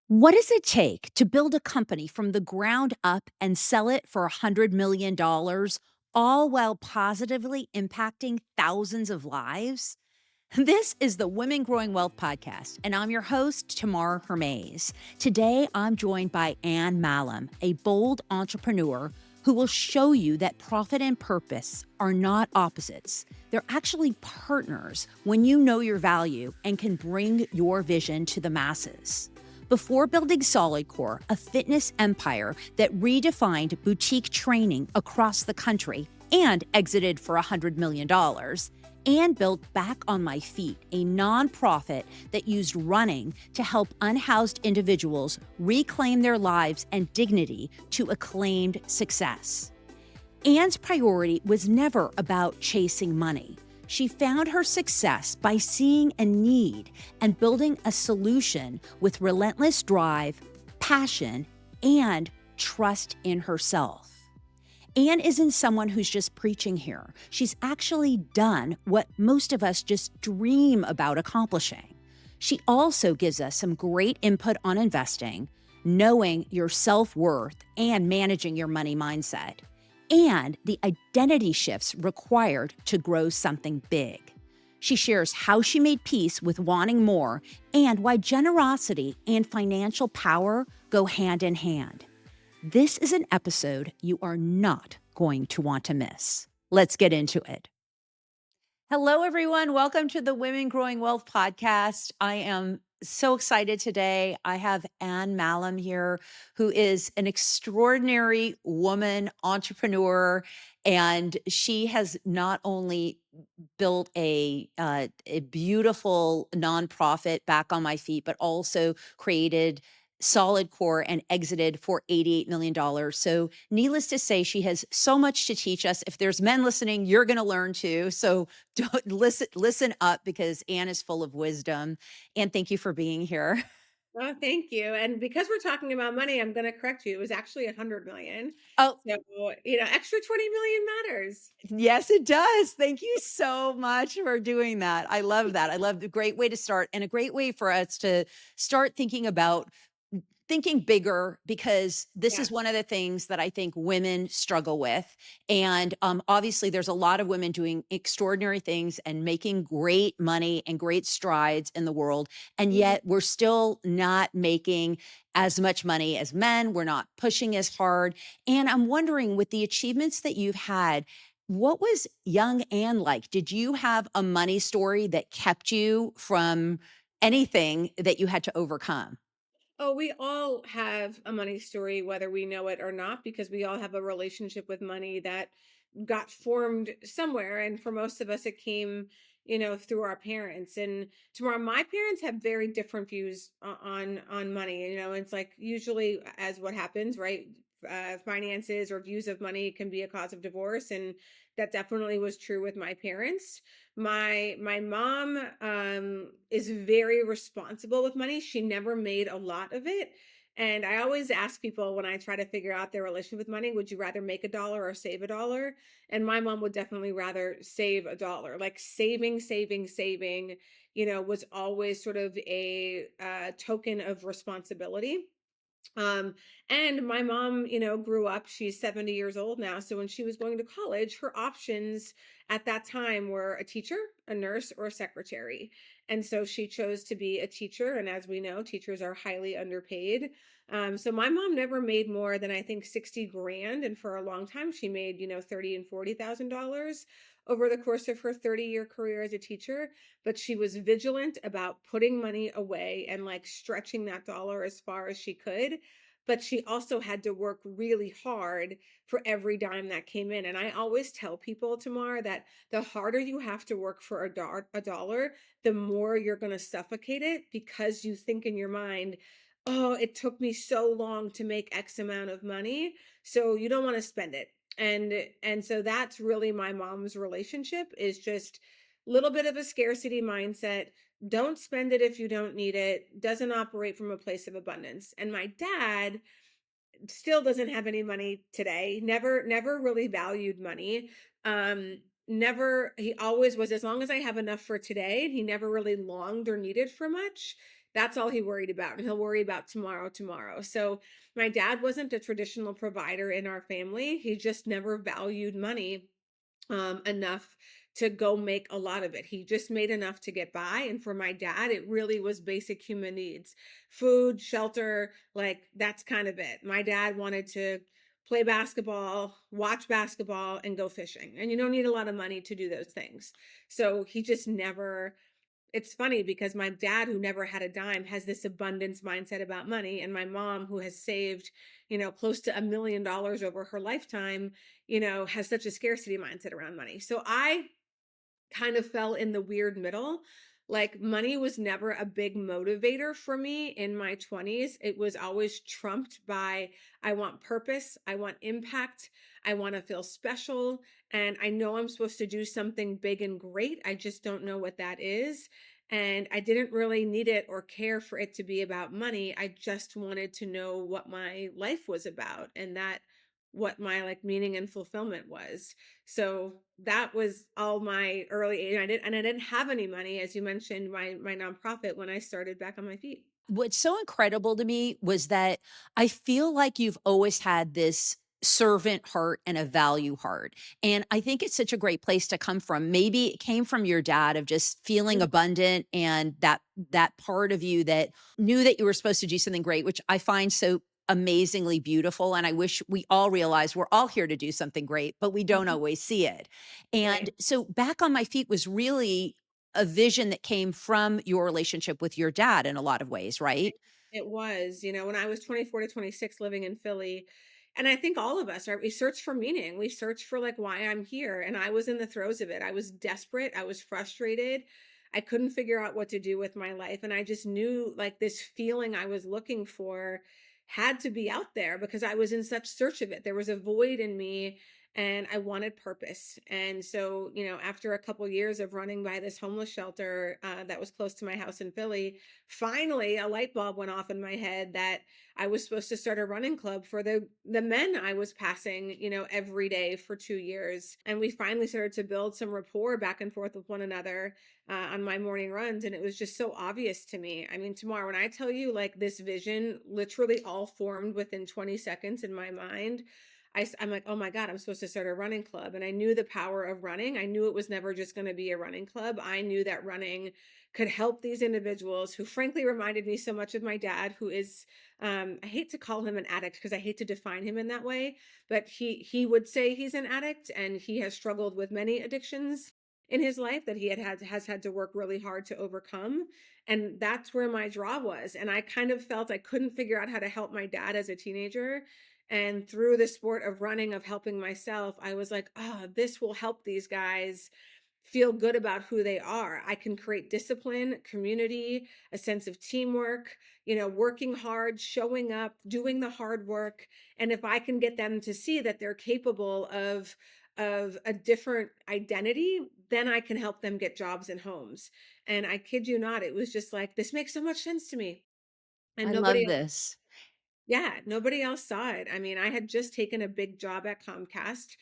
What does it take to build a company from the ground up and sell it for $100 million, all while positively impacting thousands of lives? This is the Women Growing Wealth podcast, and I'm your host, Tamar Hermes. Today, I'm joined by Mahlum, a bold entrepreneur who will show you that profit and purpose are not opposites. They're actually partners when you know your value and can bring your vision to the masses. Before building solidcore, a fitness empire that redefined boutique training across the country and exited for $100 million, and built Back on My Feet, a nonprofit that used running to help unhoused individuals reclaim their lives and dignity to acclaimed success. Anne's priority was never about chasing money. She found her success by seeing a need and building a solution with relentless drive, passion, and trust in herself. Anne isn't someone who's just preaching here. She's actually done what most of us just dream about accomplishing. She also gives us some great input on investing, knowing your self-worth, and managing your money mindset, and the identity shifts required to grow something big. She shares how she made peace with wanting more and why generosity and financial power go hand in hand. This is an episode you are not going to want to miss. Let's get into it. Hello, everyone. Welcome to the Women Growing Wealth podcast. I am so excited today. I have Anne Mahlum here, who is an extraordinary woman entrepreneur, and she has not only built a beautiful nonprofit, Back on My Feet, but also created solidcore and exited for $88 million. So needless to say, she has so much to teach us. If there's men listening, you're going to learn too. So don't listen up, because Anne is full of wisdom. And thank you for being here. Oh, thank you. And because we're talking about money, I'm going to correct you. It was actually 100 million. Oh, So, extra 20 million matters. yes, it does. Thank you so much for doing that. I love that. I love the great way to start, and a great way for us to start thinking bigger, because this is Yes. one of the things that I think women struggle with. And obviously, there's a lot of women doing extraordinary things and making great money and great strides in the world. And Mhm. yet, we're still not making as much money as men. We're not pushing as hard. And I'm wondering, with the achievements that you've had, what was young Anne like? Did you have a money story that kept you from anything that you had to overcome? Oh, we all have a money story, whether we know it or not, because we all have a relationship with money that got formed somewhere. And for most of us, it came, through our parents. And tomorrow, my parents have very different views on money. It's like usually as what happens, right? Finances or views of money can be a cause of divorce, and that definitely was true with my parents. My mom is very responsible with money. She never made a lot of it. And I always ask people when I try to figure out their relationship with money, would you rather make a dollar or save a dollar? And my mom would definitely rather save a dollar. Like saving, was always sort of a token of responsibility. um and my mom, grew up, she's 70 years old now, so when she was going to college, her options at that time were a teacher, a nurse, or a secretary. And so she chose to be a teacher, and as we know, teachers are highly underpaid. So my mom never made more than, I think, 60 grand, and for a long time she made, 30 and $40,000 over the course of her 30-year career as a teacher. But she was vigilant about putting money away and like stretching that dollar as far as she could. But she also had to work really hard for every dime that came in. And I always tell people, Tamar, that the harder you have to work for a dollar, the more you're going to suffocate it, because you think in your mind, oh, it took me so long to make X amount of money. So you don't want to spend it. And so that's really my mom's relationship, is just little bit of a scarcity mindset. Don't spend it if you don't need it. Doesn't operate from a place of abundance. And my dad still doesn't have any money today. Never really valued money. Never, he always was, as long as I have enough for today. He never really longed or needed for much. That's all he worried about, and he'll worry about tomorrow, tomorrow. So my dad wasn't a traditional provider in our family. He just never valued money enough to go make a lot of it. He just made enough to get by. And for my dad, it really was basic human needs: food, shelter, like that's kind of it. My dad wanted to play basketball, watch basketball, and go fishing. And you don't need a lot of money to do those things. So he just never, it's funny because my dad, who never had a dime, has this abundance mindset about money. And my mom, who has saved, close to $1 million over her lifetime, has such a scarcity mindset around money. So I kind of fell in the weird middle. Like money was never a big motivator for me in my 20s. It was always trumped by I want purpose, I want impact, I want to feel special, and I know I'm supposed to do something big and great. I just don't know what that is. And I didn't really need it or care for it to be about money. I just wanted to know what my life was about, and that what my like meaning and fulfillment was. So that was all my early age. I didn't have any money, as you mentioned, my nonprofit, when I started back on my feet. What's so incredible to me was that I feel like you've always had this servant heart and a value heart. And I think it's such a great place to come from. Maybe it came from your dad of just feeling Mhm. abundant and that part of you that knew that you were supposed to do something great, which I find so amazingly beautiful. And I wish we all realize we're all here to do something great, but we don't Mhm. always see it. And Right. so back on my feet was really a vision that came from your relationship with your dad in a lot of ways, right? It was, when I was 24 to 26 living in Philly. And I think all of us are, we search for meaning. We search for like why I'm here. And I was in the throes of it. I was desperate. I was frustrated. I couldn't figure out what to do with my life. And I just knew like this feeling I was looking for had to be out there because I was in such search of it. There was a void in me and I wanted purpose. And so, after a couple years of running by this homeless shelter that was close to my house in Philly, finally a light bulb went off in my head that I was supposed to start a running club for the men I was passing, every day for 2 years. And we finally started to build some rapport back and forth with one another on my morning runs, and it was just so obvious to me. I mean, tomorrow when I tell you like this vision literally all formed within 20 seconds in my mind. I'm like, oh my God, I'm supposed to start a running club. And I knew the power of running. I knew it was never just going to be a running club. I knew that running could help these individuals who frankly reminded me so much of my dad, who is I hate to call him an addict because I hate to define him in that way, but he would say he's an addict, and he has struggled with many addictions in his life that has had to work really hard to overcome. And that's where my draw was. And I kind of felt I couldn't figure out how to help my dad as a teenager. And through the sport of running, of helping myself, I was like, oh, this will help these guys feel good about who they are. I can create discipline, community, a sense of teamwork, working hard, showing up, doing the hard work. And if I can get them to see that they're capable of a different identity, then I can help them get jobs and homes. And I kid you not, it was just like this makes so much sense to me. And I nobody love this. yeah, nobody else saw it. I mean, I had just taken a big job at Comcast.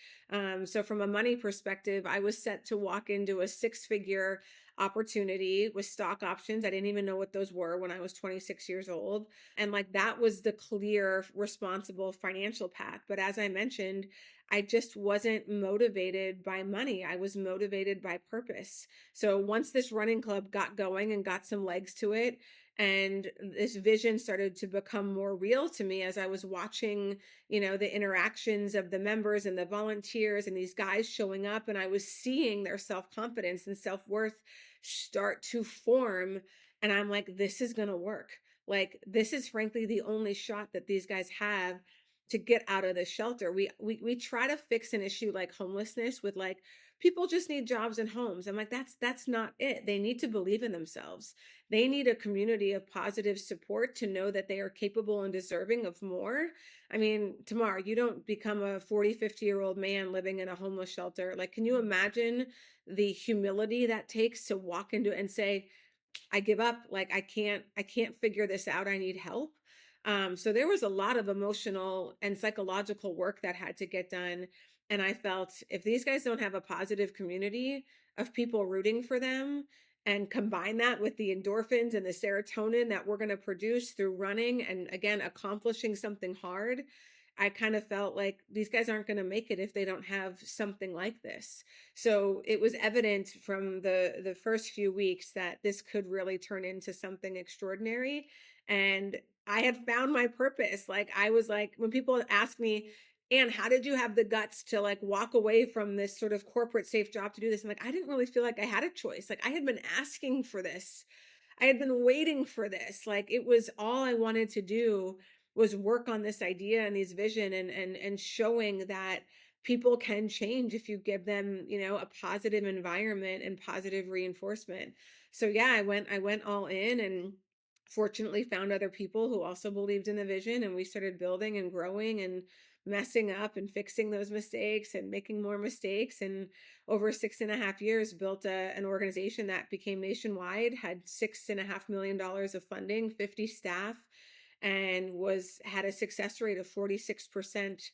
So from a money perspective, I was set to walk into a six-figure opportunity with stock options. I didn't even know what those were when I was 26 years old. And like that was the clear, responsible financial path. But as I mentioned, I just wasn't motivated by money. I was motivated by purpose. So once this running club got going and got some legs to it, and this vision started to become more real to me as I was watching, the interactions of the members and the volunteers and these guys showing up, and I was seeing their self-confidence and self-worth start to form. And I'm like, this is going to work. Like, this is frankly the only shot that these guys have to get out of the shelter. We try to fix an issue like homelessness with like people just need jobs and homes. I'm like, that's not it. They need to believe in themselves. They need a community of positive support to know that they are capable and deserving of more. I mean, Tamar, you don't become a 40, 50-year-old man living in a homeless shelter. Like, can you imagine the humility that takes to walk into it and say, I give up. Like, I can't figure this out. I need help. So there was a lot of emotional and psychological work that had to get done. And I felt if these guys don't have a positive community of people rooting for them and combine that with the endorphins and the serotonin that we're going to produce through running and again accomplishing something hard, I kind of felt like these guys aren't going to make it if they don't have something like this. So it was evident from the first few weeks that this could really turn into something extraordinary. And I had found my purpose. Like I was like, when people ask me, and how did you have the guts to like walk away from this sort of corporate safe job to do this? I'm like, I didn't really feel like I had a choice. Like I had been asking for this. I had been waiting for this. Like it was all I wanted to do was work on this idea and this vision and showing that people can change if you give them, a positive environment and positive reinforcement. So yeah, I went all in and fortunately found other people who also believed in the vision, and we started building and growing and messing up and fixing those mistakes and making more mistakes, and over 6.5 years built an organization that became nationwide, had $6.5 million of funding, 50 staff, and was had a success rate of 46%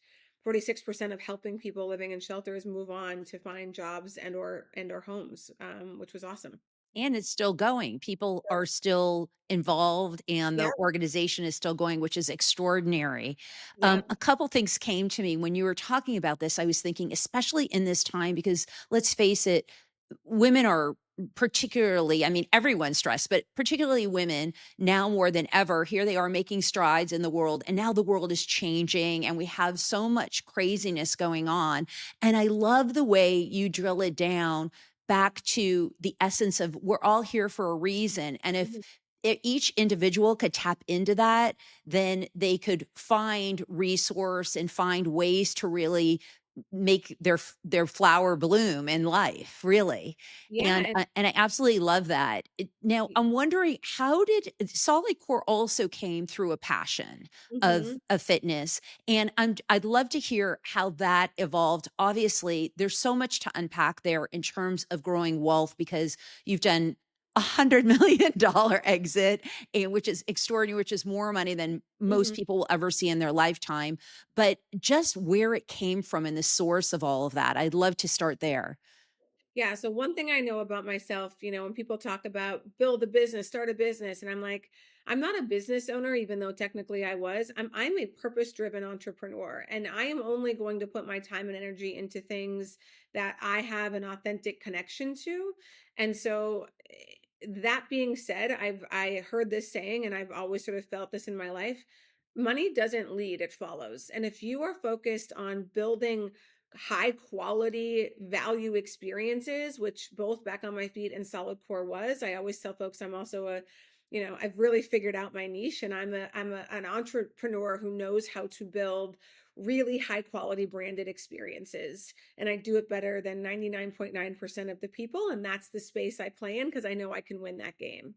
of helping people living in shelters move on to find jobs and or homes, which was awesome. And it's still going. People are still involved and the Yep. organization is still going, which is extraordinary. Yep. A couple things came to me when you were talking about this. I was thinking, especially in this time, because let's face it, women are particularly, I mean, everyone's stressed, but particularly women now more than ever. Here they are making strides in the world, and now the world is changing, and we have so much craziness going on. And I love the way you drill it down back to the essence of we're all here for a reason. And if Mhm. each individual could tap into that, then they could find resource and find ways to really make their flower bloom in life, really. Yeah, And I absolutely love that. Now, I'm wondering, how did Solid Core also came through a passion mhm. of fitness, and I'd love to hear how that evolved. Obviously, there's so much to unpack there in terms of growing wealth because you've done $100 million exit, and which is extraordinary, which is more money than most Mhm. people will ever see in their lifetime. But just where it came from and the source of all of that, I'd love to start there. Yeah, so one thing I know about myself, when people talk about build a business, start a business, and I'm like, I'm not a business owner, even though technically I was. I'm a purpose-driven entrepreneur, and I am only going to put my time and energy into things that I have an authentic connection to. And so that being said, I heard this saying, and I've always sort of felt this in my life. Money doesn't lead, it follows. And if you are focused on building high quality value experiences, which both back on my feet and solid core was. I always tell folks I'm also I've really figured out my niche, and an entrepreneur who knows how to build really high quality branded experiences. And I do it better than 99.9% of the people. And that's the space I play in because I know I can win that game.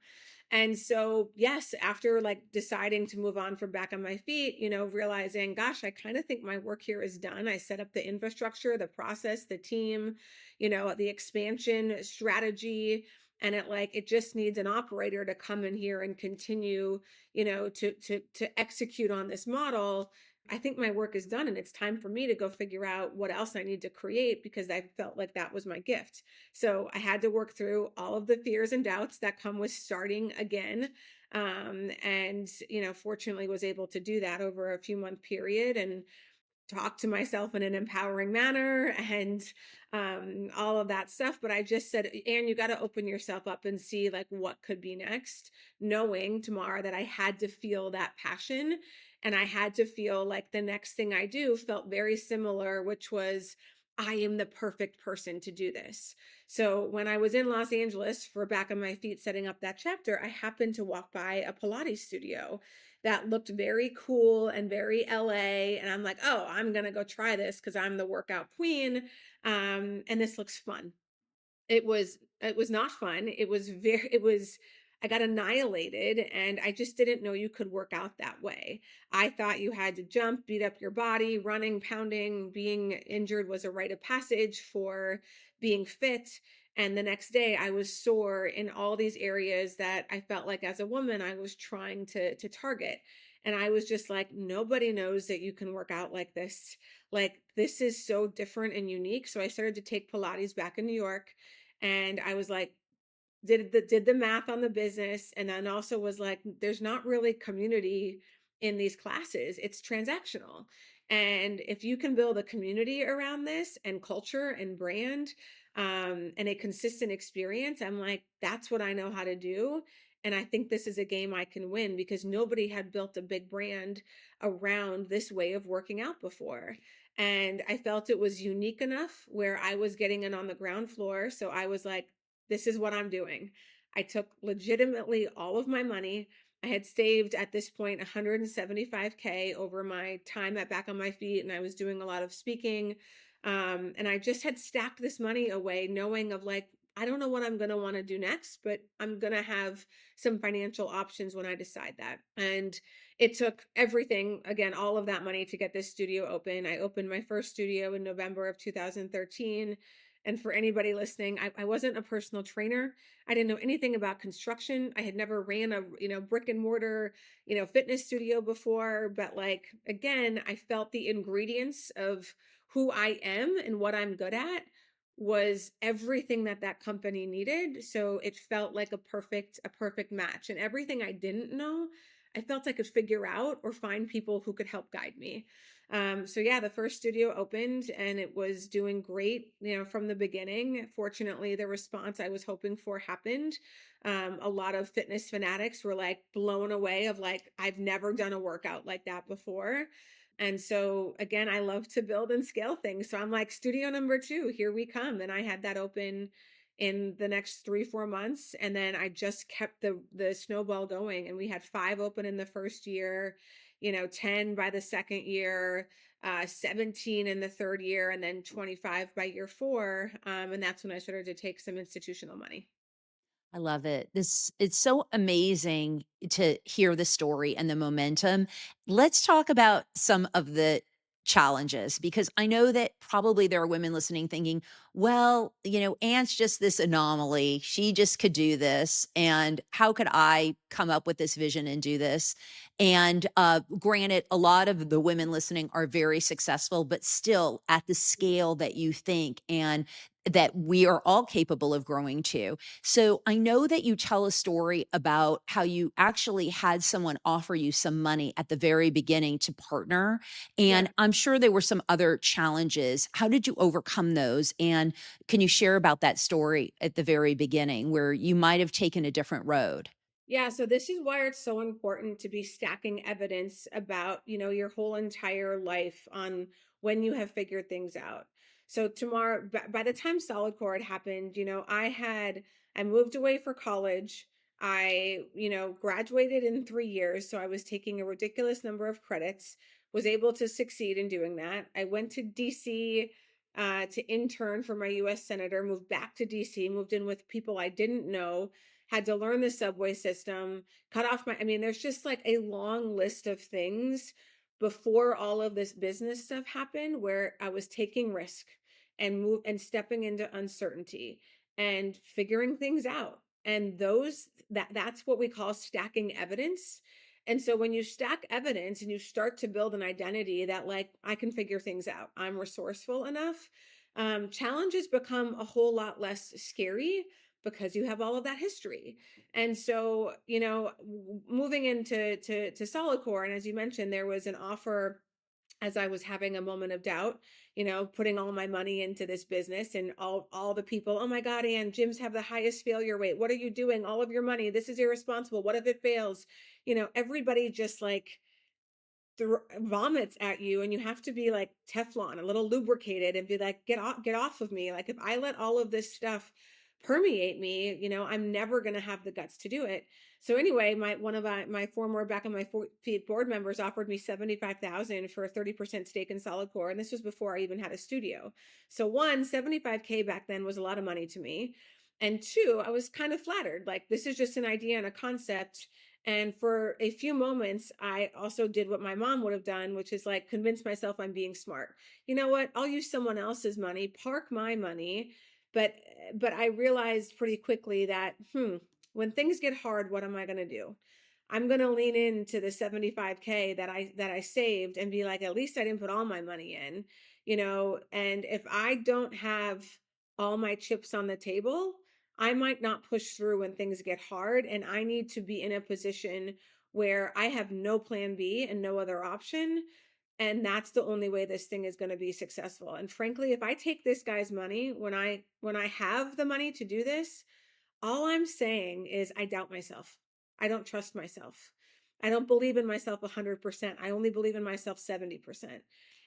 And so, yes, after like deciding to move on from back on my feet, realizing, gosh, I kind of think my work here is done. I set up the infrastructure, the process, the team, the expansion strategy. And it just needs an operator to come in here and continue, to execute on this model. I think my work is done and it's time for me to go figure out what else I need to create because I felt like that was my gift. So I had to work through all of the fears and doubts that come with starting again. And, fortunately was able to do that over a few month period and talk to myself in an empowering manner and all of that stuff. But I just said, and you got to open yourself up and see like what could be next, knowing tomorrow that I had to feel that passion and I had to feel like the next thing I do felt very similar, which was I am the perfect person to do this. So when I was in Los Angeles for back on my feet setting up that chapter, I happened to walk by a Pilates studio that looked very cool and very LA. And I'm like, oh, I'm going to go try this because I'm the workout queen. And this looks fun. It was not fun. I got annihilated and I just didn't know you could work out that way. I thought you had to jump, beat up your body, running, pounding, being injured was a rite of passage for being fit. And the next day I was sore in all these areas that I felt like as a woman I was trying to target. And I was just like, nobody knows that you can work out like this. Like, this is so different and unique. So I started to take Pilates back in New York and I was like, did the math on the business, and then also was like, there's not really community in these classes. It's transactional. And if you can build a community around this and culture and brand, and a consistent experience, I'm like, that's what I know how to do. And I think this is a game I can win because nobody had built a big brand around this way of working out before. And I felt it was unique enough where I was getting in on the ground floor. So I was like, this is what I'm doing. I took legitimately all of my money. I had saved at this point 175K over my time at Back on My Feet, and I was doing a lot of speaking. And I just had stacked this money away, knowing of like, I don't know what I'm going to want to do next, but I'm going to have some financial options when I decide that. And it took everything, again, all of that money to get this studio open. I opened my first studio in November of 2013. And for anybody listening, I wasn't a personal trainer. I didn't know anything about construction. I had never ran a, brick and mortar, fitness studio before. But like, again, I felt the ingredients of who I am and what I'm good at was everything that that company needed. So it felt like a perfect match. And everything I didn't know, I felt I could figure out or find people who could help guide me. So yeah, the first studio opened and it was doing great, from the beginning. Fortunately, the response I was hoping for happened. A lot of fitness fanatics were like blown away of like, I've never done a workout like that before. And so again, I love to build and scale things. So I'm like, studio number two, here we come. And I had that open in the next 3, 4 months. And then I just kept the snowball going. And we had 5 open in the first year, 10 by the second year, 17 in the third year, and then 25 by year 4. And that's when I started to take some institutional money. I love it. This it's so amazing to hear the story and the momentum. Let's talk about some of the challenges because I know that probably there are women listening thinking, well, Anne's just this anomaly. She just could do this. And how could I come up with this vision and do this? And granted, a lot of the women listening are very successful, but still at the scale that you think and that we are all capable of growing to. So I know that you tell a story about how you actually had someone offer you some money at the very beginning to partner. Yeah. And I'm sure there were some other challenges. How did you overcome those? And can you share about that story at the very beginning where you might have taken a different road? Yeah, so this is why it's so important to be stacking evidence about, your whole entire life on when you have figured things out. So tomorrow, by the time solidcore had happened, I moved away for college. I, graduated in 3 years. So I was taking a ridiculous number of credits, was able to succeed in doing that. I went to DC to intern for my US Senator, moved back to DC, moved in with people I didn't know, had to learn the subway system, cut off my, I mean, there's just like a long list of things before all of this business stuff happened where I was taking risk and stepping into uncertainty and figuring things out. And that's what we call stacking evidence. And so when you stack evidence and you start to build an identity that like I can figure things out, I'm resourceful enough, challenges become a whole lot less scary because you have all of that history. And so, moving into to solid core, and as you mentioned, there was an offer as I was having a moment of doubt, putting all my money into this business and all the people, oh my God, Ann, gyms have the highest failure rate. What are you doing? All of your money. This is irresponsible. What if it fails? Everybody just like vomits at you, and you have to be like Teflon, a little lubricated, and be like, get off of me. Like if I let all of this stuff permeate me, I'm never going to have the guts to do it. So anyway, one of my former Back on My Feet board members offered me 75,000 for a 30% stake in solid core, and this was before I even had a studio. So one, 75K back then was a lot of money to me, and two, I was kind of flattered, like this is just an idea and a concept. And for a few moments, I also did what my mom would have done, which is like convince myself I'm being smart. You know what? I'll use someone else's money, park my money. But but I realized pretty quickly that when things get hard, what am I going to do? I'm going to lean into the 75K that I saved and be like, at least I didn't put all my money in, and if I don't have all my chips on the table, I might not push through when things get hard, and I need to be in a position where I have no plan B and no other option. And that's the only way this thing is going to be successful. And frankly, if I take this guy's money when I have the money to do this, all I'm saying is I doubt myself. I don't trust myself. I don't believe in myself 100%. I only believe in myself 70%.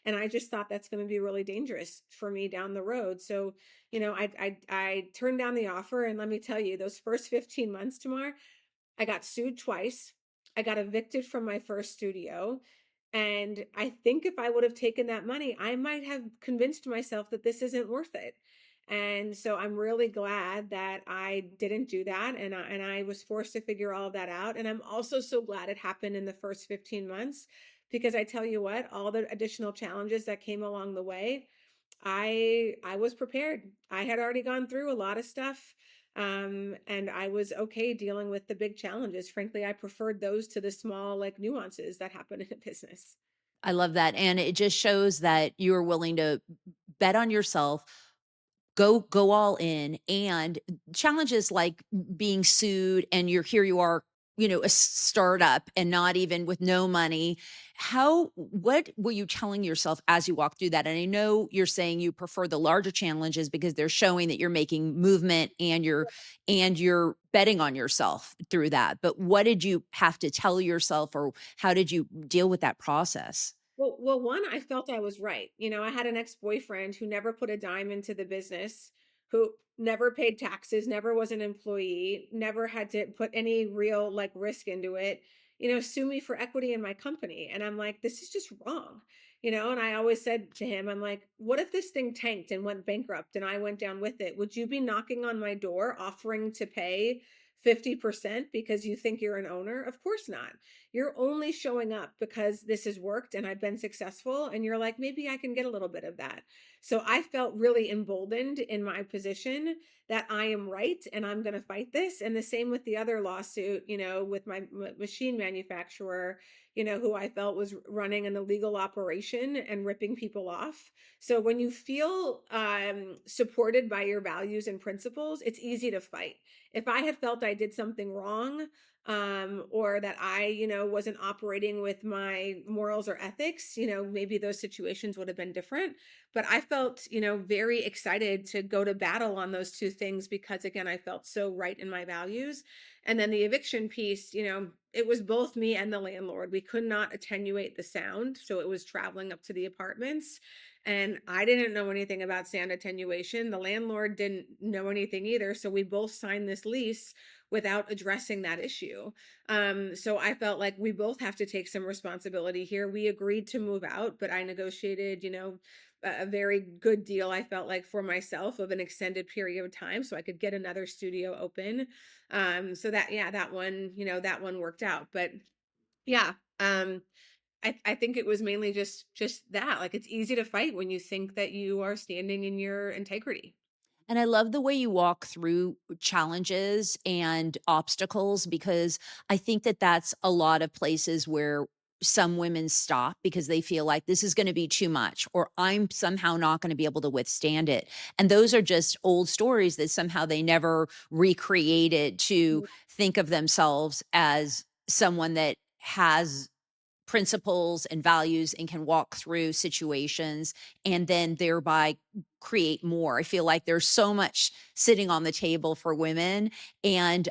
And I just thought that's going to be really dangerous for me down the road. So, I turned down the offer, and let me tell you, those first 15 months, Tamar, I got sued twice. I got evicted from my first studio. And I think if I would have taken that money, I might have convinced myself that this isn't worth it. And so I'm really glad that I didn't do that, and I was forced to figure all of that out. And I'm also so glad it happened in the first 15 months, because I tell you what, all the additional challenges that came along the way, I was prepared. I had already gone through a lot of stuff, and I was okay dealing with the big challenges. Frankly, I preferred those to the small, like, nuances that happen in a business. I love that, and it just shows that you are willing to bet on yourself, go all in, and challenges like being sued and here you are, a startup and not even with no money. What were you telling yourself as you walk through that? And I know you're saying you prefer the larger challenges because they're showing that you're making movement and you're betting on yourself through that. But what did you have to tell yourself, or how did you deal with that process? Well, one, I felt I was right. I had an ex-boyfriend who never put a dime into the business, who never paid taxes, never was an employee, never had to put any real, like, risk into it, sue me for equity in my company. And I'm like, this is just wrong. And I always said to him, I'm like, what if this thing tanked and went bankrupt and I went down with it? Would you be knocking on my door offering to pay 50% because you think you're an owner? Of course not. You're only showing up because this has worked and I've been successful. And you're like, maybe I can get a little bit of that. So I felt really emboldened in my position that I am right and I'm going to fight this. And the same with the other lawsuit, with my machine manufacturer, who I felt was running an illegal operation and ripping people off. So when you feel supported by your values and principles, it's easy to fight. If I had felt I did something wrong, or that I, wasn't operating with my morals or ethics, maybe those situations would have been different. But I felt, very excited to go to battle on those two things because, again, I felt so right in my values. And then the eviction piece, it was both me and the landlord. We could not attenuate the sound. So it was traveling up to the apartments. And I didn't know anything about sound attenuation. The landlord didn't know anything either. So we both signed this lease without addressing that issue. So I felt like we both have to take some responsibility here. We agreed to move out, but I negotiated, a very good deal, I felt like, for myself of an extended period of time so I could get another studio open. So that, yeah, that one worked out. But yeah, I think it was mainly just that. Like, it's easy to fight when you think that you are standing in your integrity. And I love the way you walk through challenges and obstacles, because I think that that's a lot of places where some women stop because they feel like this is going to be too much, or I'm somehow not going to be able to withstand it. And those are just old stories that somehow they never recreated to think of themselves as someone that has principles and values and can walk through situations and then thereby create more. I feel like there's so much sitting on the table for women. And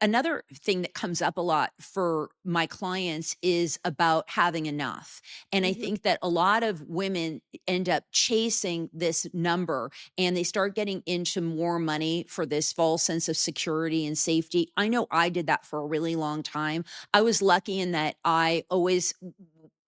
another thing that comes up a lot for my clients is about having enough. And I Mhm. think that a lot of women end up chasing this number and they start getting into more money for this false sense of security and safety. I know I did that for a really long time. I was lucky in that I always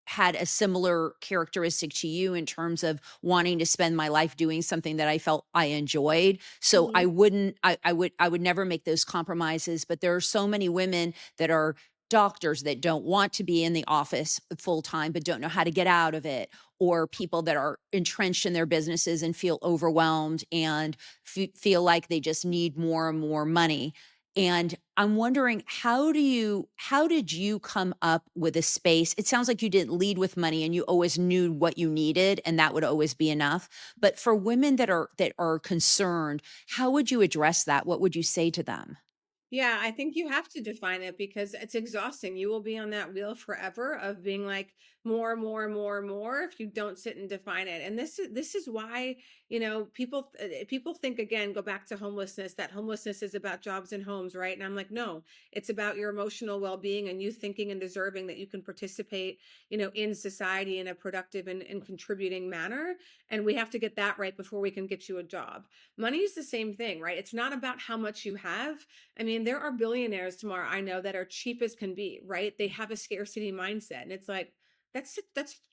had a similar characteristic to you in terms of wanting to spend my life doing something that I felt I enjoyed. So I Mhm. wouldn't I would never make those compromises, but there are so many women that are doctors that don't want to be in the office full time but don't know how to get out of it, or people that are entrenched in their businesses and feel overwhelmed and feel like they just need more and more money. And I'm wondering, how did you come up with a space? It sounds like you didn't lead with money and you always knew what you needed and that would always be enough. But for women that are concerned, how would you address that? What would you say to them? Yeah, I think you have to define it because it's exhausting. You will be on that wheel forever of being like more, more, more, more if you don't sit and define it. And this is why, people think, again, go back to homelessness, that homelessness is about jobs and homes, right? And I'm like, no, it's about your emotional well-being and you thinking and deserving that you can participate, in society in a productive and contributing manner. And we have to get that right before we can get you a job. Money is the same thing, right? It's not about how much you have. I mean, there are billionaires tomorrow I know that are cheap as can be, right? They have a scarcity mindset. And it's like, that's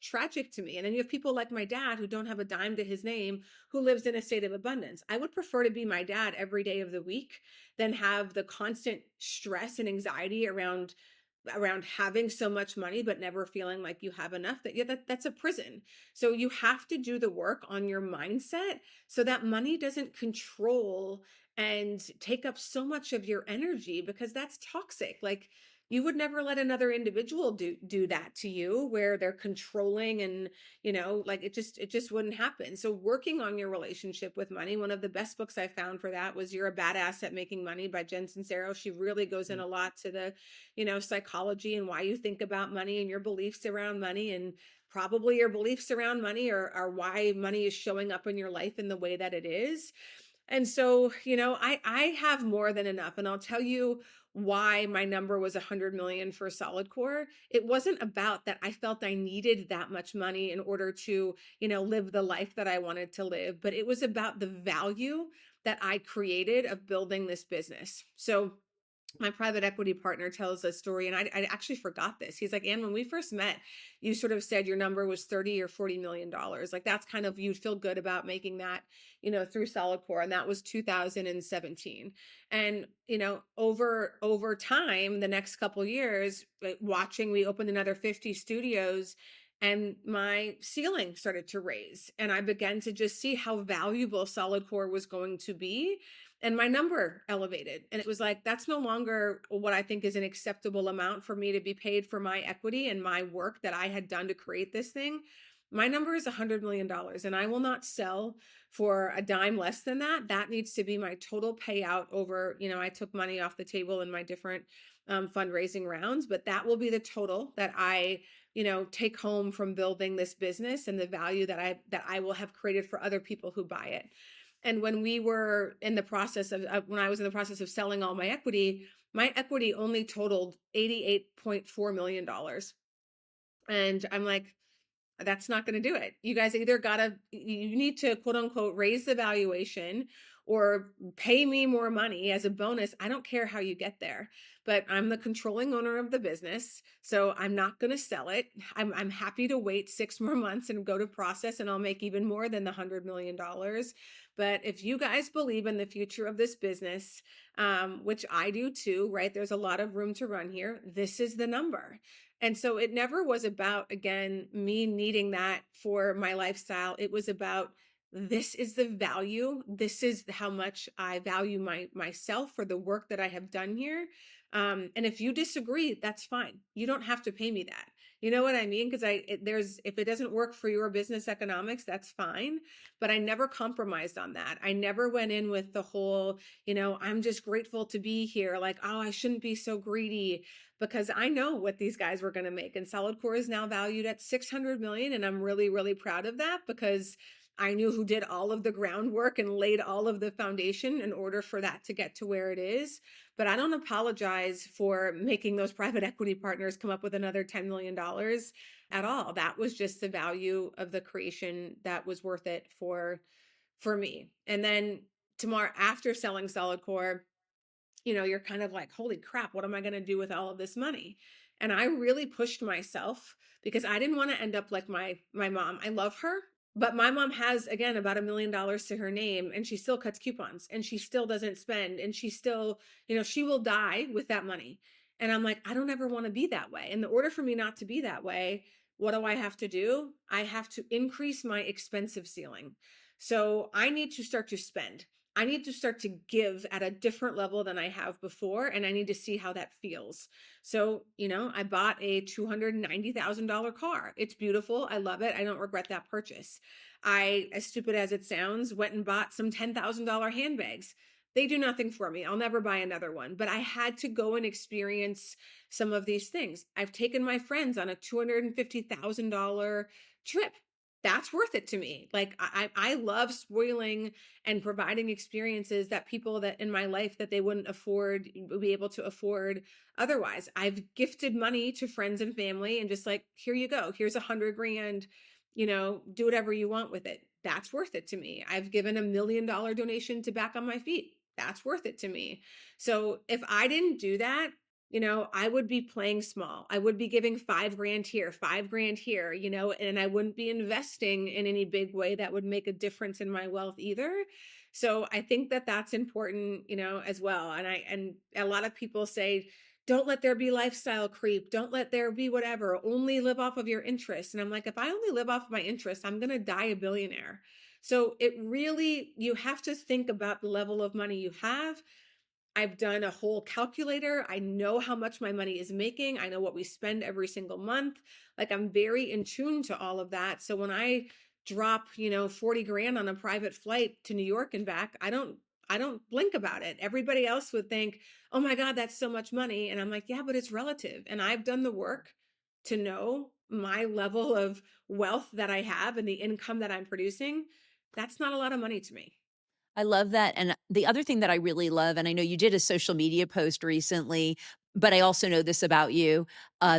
tragic to me. And then you have people like my dad who don't have a dime to his name, who lives in a state of abundance. I would prefer to be my dad every day of the week than have the constant stress and anxiety around having so much money but never feeling like you have enough. That, yeah, that's a prison. So you have to do the work on your mindset so that money doesn't control and take up so much of your energy, because that's toxic. Like, you would never let another individual do that to you, where they're controlling, and like, it just wouldn't happen. So working on your relationship with money, one of the best books I found for that was You're a Badass at Making Money by Jen Sincero. She really goes in Mm. a lot to the psychology and why you think about money and your beliefs around money, and probably your beliefs around money are why money is showing up in your life in the way that it is. And so, I have more than enough. And I'll tell you why my number was 100 million for solid core. It wasn't about that I felt I needed that much money in order to, live the life that I wanted to live, but it was about the value that I created of building this business. So, my private equity partner tells a story, and I actually forgot this. He's like, Anne, when we first met, you sort of said your number was 30 or $40 million. Like, that's kind of, you'd feel good about making that, through solid core. And that was 2017. And, over time, the next couple years, watching, we opened another 50 studios, and my ceiling started to raise. And I began to just see how valuable solid core was going to be, and my number elevated. And it was like, that's no longer what I think is an acceptable amount for me to be paid for my equity and my work that I had done to create this thing. My number is $100 million, and I will not sell for a dime less than that. That needs to be my total payout over, I took money off the table in my different fundraising rounds, but that will be the total that I, take home from building this business, and the value that I will have created for other people who buy it. And when we were in the process of, when I was in the process of selling all my equity only totaled $88.4 million. And I'm like, that's not going to do it. You guys either you need to, quote unquote, raise the valuation or pay me more money as a bonus. I don't care how you get there, but I'm the controlling owner of the business. So I'm not going to sell it. I'm happy to wait 6 more months and go to process, and I'll make even more than the $100 million. But if you guys believe in the future of this business, which I do too, right? There's a lot of room to run here. This is the number. And so it never was about, again, me needing that for my lifestyle. It was about, this is the value. This is how much I value myself for the work that I have done here. And if you disagree, that's fine. You don't have to pay me that. You know what I mean? Because if it doesn't work for your business economics, that's fine. But I never compromised on that. I never went in with the whole, I'm just grateful to be here. Like, oh, I shouldn't be so greedy, because I know what these guys were going to make. And solid core is now valued at 600 million. And I'm really, really proud of that, because I knew who did all of the groundwork and laid all of the foundation in order for that to get to where it is. But I don't apologize for making those private equity partners come up with another $10 million at all. That was just the value of the creation that was worth it for me. And then tomorrow, after selling solid core, you're kind of like, holy crap, what am I going to do with all of this money? And I really pushed myself, because I didn't want to end up like my mom. I love her, but my mom has, again, about $1 million to her name, and she still cuts coupons, and she still doesn't spend, and she still, she will die with that money. And I'm like, I don't ever want to be that way. In order for me not to be that way, what do I have to do? I have to increase my expensive ceiling. So I need to start to spend. I need to start to give at a different level than I have before, and I need to see how that feels. So, I bought a $290,000 car. It's beautiful. I love it. I don't regret that purchase. I, as stupid as it sounds, went and bought some $10,000 handbags. They do nothing for me. I'll never buy another one, but I had to go and experience some of these things. I've taken my friends on a $250,000 trip. That's worth it to me. Like I love spoiling and providing experiences that people that in my life that they wouldn't afford would be able to afford otherwise. I've gifted money to friends and family and just like, here you go. Here's 100 grand, do whatever you want with it. That's worth it to me. I've given $1 million donation to Back on My Feet. That's worth it to me. So if I didn't do that, I would be playing small. I would be giving 5 grand here, 5 grand here, and I wouldn't be investing in any big way that would make a difference in my wealth either. So I think that that's important, as well. And a lot of people say, don't let there be lifestyle creep. Don't let there be whatever. Only live off of your interests. And I'm like, if I only live off of my interests, I'm going to die a billionaire. So it really, you have to think about the level of money you have. I've done a whole calculator. I know how much my money is making. I know what we spend every single month. Like I'm very in tune to all of that. So when I drop, 40 grand on a private flight to New York and back, I don't blink about it. Everybody else would think, "Oh my god, that's so much money." And I'm like, "Yeah, but it's relative." And I've done the work to know my level of wealth that I have and the income that I'm producing. That's not a lot of money to me. I love that, and the other thing that I really love, and I know you did a social media post recently, but I also know this about you,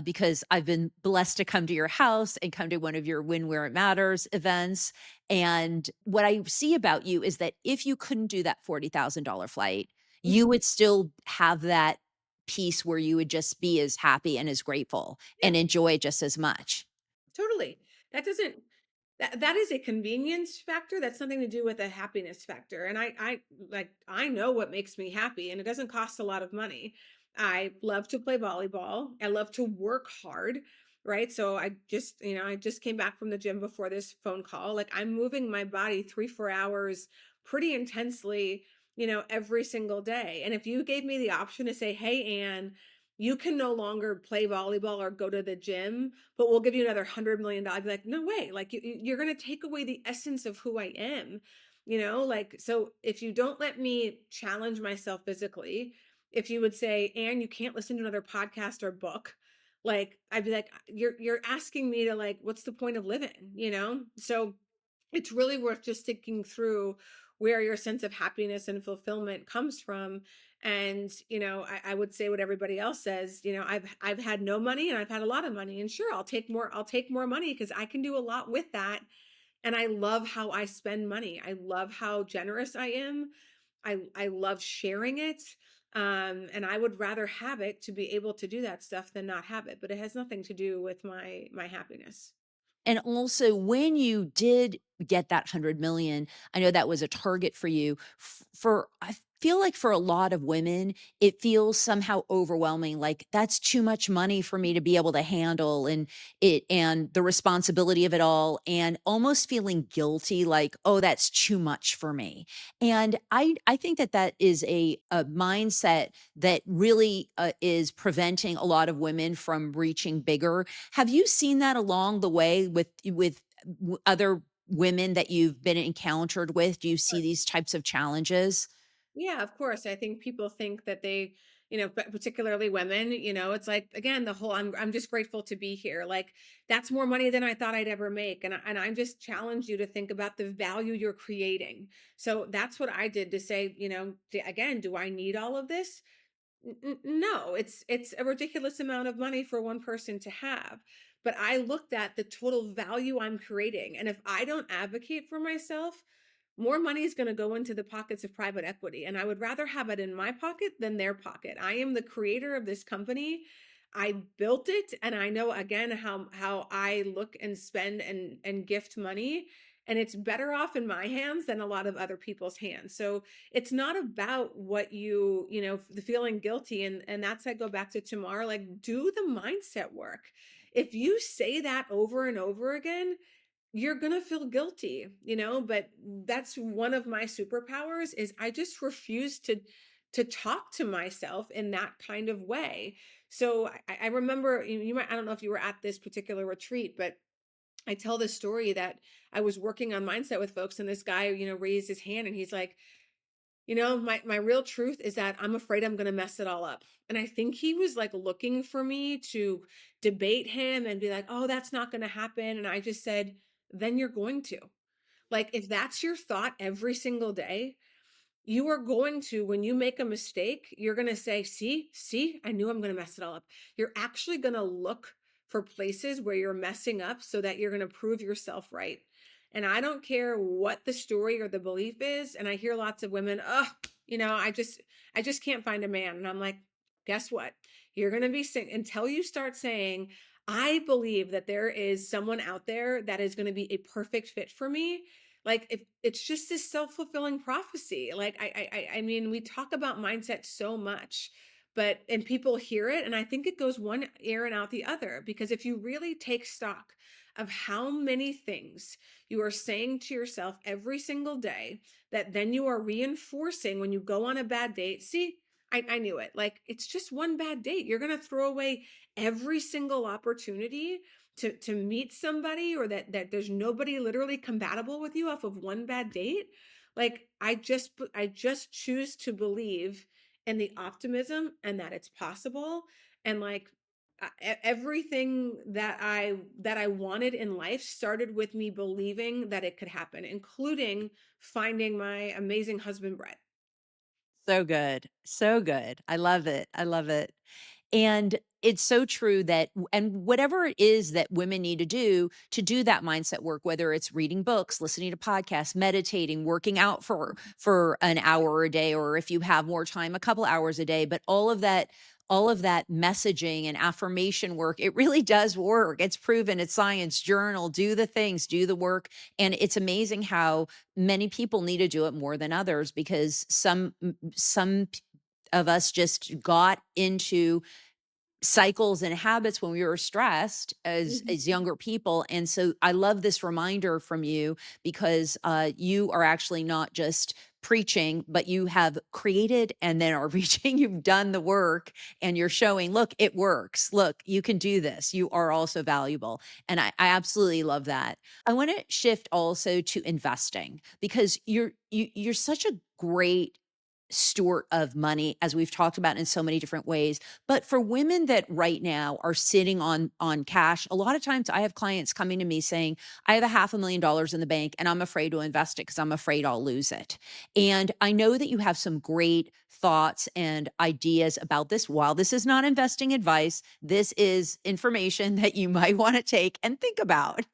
because I've been blessed to come to your house and come to one of your Win Where It Matters events, and what I see about you is that if you couldn't do that $40,000 flight, you would still have that peace where you would just be as happy and as grateful Yeah, and enjoy it just as much. totally. That doesn't that is a convenience factor. That's something to do with a happiness factor. And I know what makes me happy and it doesn't cost a lot of money. I love to play volleyball. I love to work hard, right? So I just came back from the gym before this phone call. Like I'm moving my body 3 4 hours pretty intensely, every single day. And if you gave me the option to say, "Hey Anne, you can no longer play volleyball or go to the gym, but we'll give you another $100 million." I'd be like, no way. Like you're going to take away the essence of who I am, like, so if you don't let me challenge myself physically, if you would say, "And you can't listen to another podcast or book," like, I'd be like, you're asking me to like, what's the point of living, So it's really worth just thinking through where your sense of happiness and fulfillment comes from. And I would say what everybody else says. I've had no money and I've had a lot of money, and sure, I'll take more money because I can do a lot with that. And I love how I spend money. I love how generous I am. I love sharing it. And I would rather have it to be able to do that stuff than not have it, but it has nothing to do with my happiness. And also, when you did get that 100,000,000, I know that was a target for you. For I feel like for a lot of women, it feels somehow overwhelming, like, "That's too much money for me to be able to handle," and the responsibility of it all, and almost feeling guilty, like, "Oh, that's too much for me." And I think that that is a mindset that really, is preventing a lot of women from reaching bigger. Have you seen that along the way with other women that you've been encountered with? Do you see these types of challenges? Yeah, of course. I think people think that they, but particularly women, it's like again the whole I'm just grateful to be here. Like that's more money than I thought I'd ever make, and I'm just challenge you to think about the value you're creating. So that's what I did to say, again, do I need all of this? No, it's a ridiculous amount of money for one person to have. But I looked at the total value I'm creating, and if I don't advocate for myself, more money is going to go into the pockets of private equity, and I would rather have it in my pocket than their pocket. I am the creator of this company. I built it, and I know again how I look and spend and gift money, and it's better off in my hands than a lot of other people's hands. So it's not about what the feeling guilty, and that's I go back to Tamar, like do the mindset work. If you say that over and over again, you're going to feel guilty, but that's one of my superpowers is I just refuse to talk to myself in that kind of way. So I remember you might, I don't know if you were at this particular retreat, but I tell this story that I was working on mindset with folks and this guy, raised his hand and he's like, my real truth is that I'm afraid I'm going to mess it all up. And I think he was like looking for me to debate him and be like, "Oh, that's not going to happen." And I just said, "Then you're going to." Like if that's your thought every single day, you are going to, when you make a mistake, you're going to say, see, I knew I'm going to mess it all up. You're actually going to look for places where you're messing up so that you're going to prove yourself right. And I don't care what the story or the belief is. And I hear lots of women, oh, I just can't find a man. And I'm like, guess what? You're going to be until you start saying, I believe that there is someone out there that is going to be a perfect fit for me. Like if it's just this self-fulfilling prophecy. Like I mean, we talk about mindset so much, but and people hear it, and I think it goes one ear and out the other. Because if you really take stock of how many things you are saying to yourself every single day that then you are reinforcing when you go on a bad date. See, I knew it. Like it's just one bad date. You're gonna throw away every single opportunity to meet somebody, or that there's nobody literally compatible with you off of one bad date. Like I just choose to believe in the optimism and that it's possible. And like everything that I wanted in life started with me believing that it could happen, including finding my amazing husband Brett. So good. So good. I love it. I love it. And it's so true that and whatever it is that women need to do that mindset work, whether it's reading books, listening to podcasts, meditating, working out for an hour a day, or if you have more time, a couple hours a day, but all of that messaging and affirmation work, it really does work. It's proven, it's science, journal, do the things, do the work. And it's amazing how many people need to do it more than others because some of us just got into cycles and habits when we were stressed as Mhm. younger people. And so I love this reminder from you because you are actually not just preaching, but you have created and then are reaching. You've done the work and you're showing, look, it works. Look, you can do this. You are also valuable. And I absolutely love that. I want to shift also to investing because you're such a great steward of money, as we've talked about in so many different ways. But for women that right now are sitting on cash, a lot of times I have clients coming to me saying, I have a $500,000 in the bank and I'm afraid to invest it because I'm afraid I'll lose it. And I know that you have some great thoughts and ideas about this. While this is not investing advice, this is information that you might want to take and think about.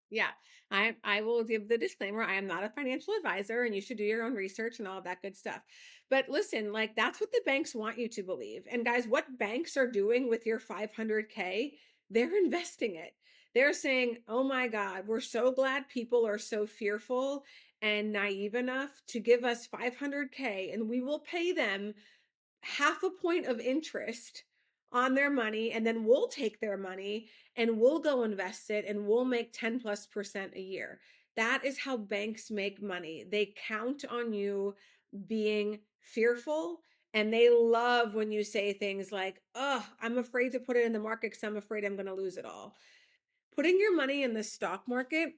Yeah. I will give the disclaimer. I am not a financial advisor and you should do your own research and all of that good stuff. But listen, like that's what the banks want you to believe. And guys, what banks are doing with your 500K, they're investing it. They're saying, "Oh my God, we're so glad people are so fearful and naive enough to give us 500K and we will pay them half a point of interest on their money, and then we'll take their money and we'll go invest it and we'll make 10+% a year." That is how banks make money. They count on you being fearful, and they love when you say things like, "Oh, I'm afraid to put it in the market because I'm afraid I'm going to lose it all." Putting your money in the stock market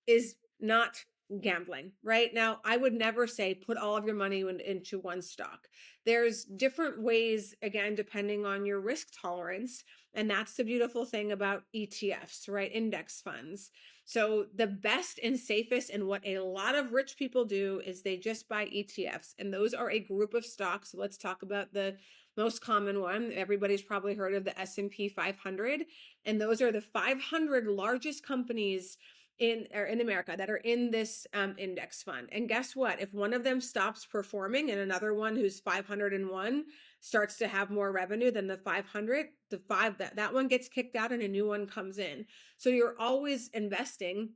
is not gambling, right? Now, I would never say put all of your money into one stock. There's different ways, again, depending on your risk tolerance. And that's the beautiful thing about ETFs, right? Index funds. So, the best and safest, and what a lot of rich people do is they just buy ETFs. And those are a group of stocks. So let's talk about the most common one. Everybody's probably heard of the S&P 500. And those are the 500 largest companies in America that are in this index fund. And guess what? If one of them stops performing and another one who's 501 starts to have more revenue than the 500, that one gets kicked out and a new one comes in. So you're always investing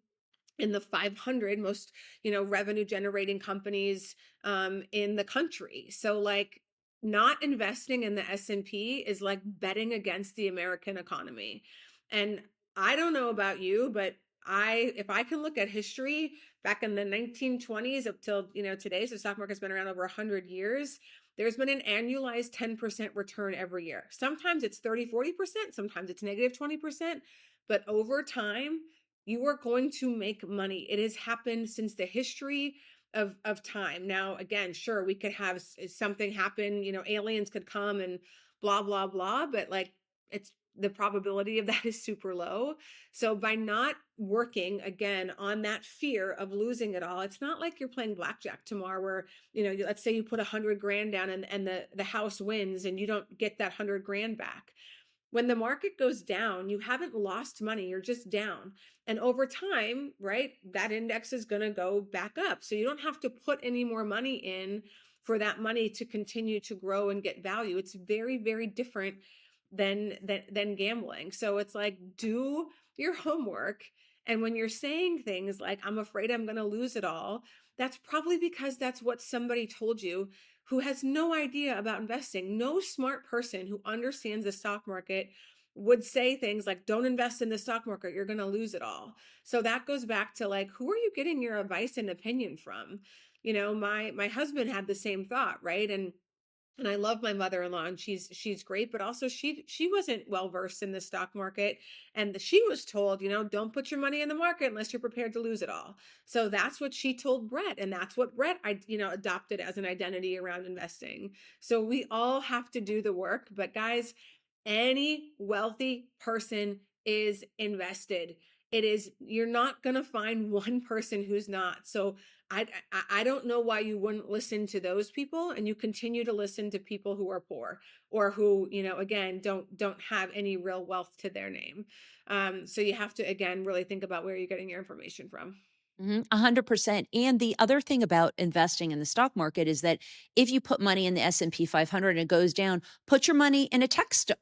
in the 500 most revenue generating companies in the country. So like not investing in the S&P is like betting against the American economy. And I don't know about you, but if I can look at history back in the 1920s up till, today, so the stock market's been around over 100 years, there's been an annualized 10% return every year. Sometimes it's 30, 40%, sometimes it's negative 20%, but over time, you are going to make money. It has happened since the history of time. Now, again, sure, we could have something happen, aliens could come and blah blah blah, but like, it's the probability of that is super low. So by not working again on that fear of losing it all, it's not like you're playing blackjack tomorrow where, let's say you put 100 grand down and the house wins and you don't get that 100 grand back. When the market goes down, you haven't lost money, you're just down. And over time, right, that index is going to go back up. So you don't have to put any more money in for that money to continue to grow and get value. It's very, very different than gambling. So it's like, do your homework. And when you're saying things like, I'm afraid I'm going to lose it all, that's probably because that's what somebody told you who has no idea about investing. No smart person who understands the stock market would say things like, don't invest in the stock market, you're going to lose it all. So that goes back to like, who are you getting your advice and opinion from? My husband had the same thought, right? And I love my mother-in-law, and she's great, but also she wasn't well versed in the stock market, and she was told, don't put your money in the market unless you're prepared to lose it all. So that's what she told Brett, and that's what Brett adopted as an identity around investing. So we all have to do the work, but guys, any wealthy person is invested. It is, you're not going to find one person who's not. So I don't know why you wouldn't listen to those people and you continue to listen to people who are poor or who, again, don't have any real wealth to their name. So you have to, again, really think about where you're getting your information from. 100%. And the other thing about investing in the stock market is that if you put money in the S&P 500 and it goes down, put your money in a